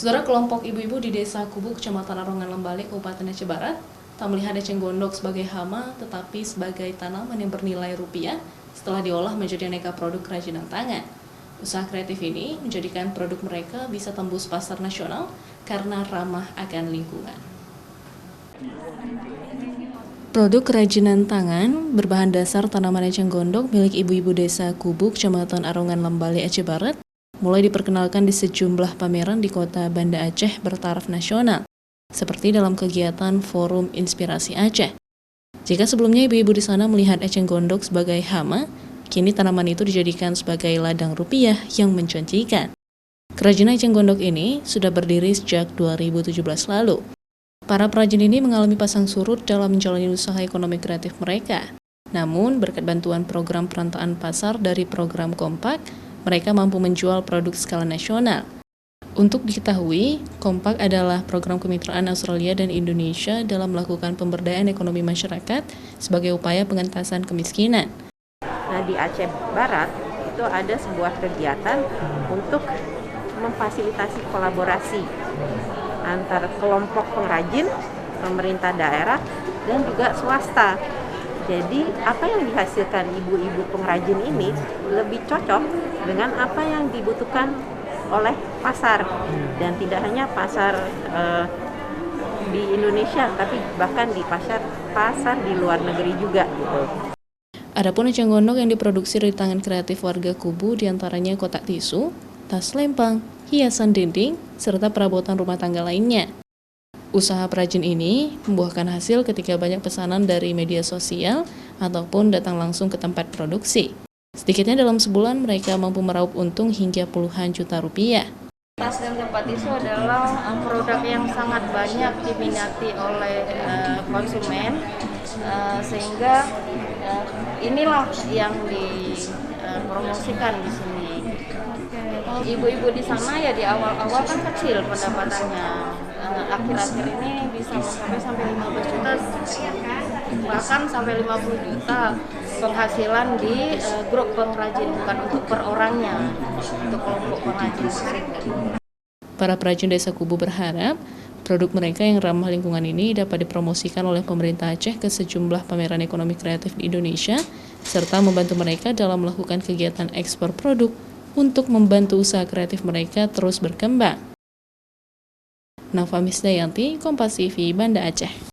Saudara, kelompok ibu-ibu di Desa Kubu, Kecamatan Arongan Lembali, Kabupaten Aceh Barat, tak melihat eceng gondok sebagai hama, tetapi sebagai tanaman yang bernilai rupiah setelah diolah menjadi aneka produk kerajinan tangan. Usaha kreatif ini menjadikan produk mereka bisa tembus pasar nasional karena ramah akan lingkungan. Produk kerajinan tangan berbahan dasar tanaman eceng gondok milik ibu-ibu Desa Kubu, Kecamatan Arongan Lembali, Aceh Barat, mulai diperkenalkan di sejumlah pameran di kota Banda Aceh bertaraf nasional, seperti dalam kegiatan Forum Inspirasi Aceh. Jika sebelumnya ibu-ibu di sana melihat eceng gondok sebagai hama, kini tanaman itu dijadikan sebagai ladang rupiah yang menjanjikan. Kerajinan eceng gondok ini sudah berdiri sejak 2017 lalu. Para perajin ini mengalami pasang surut dalam menjalani usaha ekonomi kreatif mereka. Namun, berkat bantuan program perantaan pasar dari program Kompak, mereka mampu menjual produk skala nasional. Untuk diketahui, Kompak adalah program kemitraan Australia dan Indonesia dalam melakukan pemberdayaan ekonomi masyarakat sebagai upaya pengentasan kemiskinan. Nah, di Aceh Barat itu ada sebuah kegiatan untuk memfasilitasi kolaborasi antara kelompok pengrajin, pemerintah daerah, dan juga swasta. Jadi, apa yang dihasilkan ibu-ibu pengrajin ini lebih cocok dengan apa yang dibutuhkan oleh pasar, dan tidak hanya pasar di Indonesia, tapi bahkan di pasar di luar negeri juga gitu. Adapun eceng gondok yang diproduksi dari tangan kreatif warga Kubu diantaranya kotak tisu, tas lempang, hiasan dinding, serta perabotan rumah tangga lainnya. Usaha perajin ini membuahkan hasil ketika banyak pesanan dari media sosial ataupun datang langsung ke tempat produksi. Sedikitnya dalam sebulan mereka mampu meraup untung hingga puluhan juta rupiah. Tas dan tempat tisu adalah produk yang sangat banyak diminati oleh konsumen, sehingga inilah yang dipromosikan di sini. Ibu-ibu di sana ya di awal-awal kan kecil pendapatannya, akhir-akhir ini bisa sampai 15 juta, bahkan sampai 50 juta penghasilan di grup pengrajin, bukan untuk per orangnya, untuk kelompok pengrajin tersebut. Para perajin Desa Kubu berharap produk mereka yang ramah lingkungan ini dapat dipromosikan oleh pemerintah Aceh ke sejumlah pameran ekonomi kreatif di Indonesia, serta membantu mereka dalam melakukan kegiatan ekspor produk untuk membantu usaha kreatif mereka terus berkembang. Nafa Misdayanti, Kompas TV, Banda Aceh.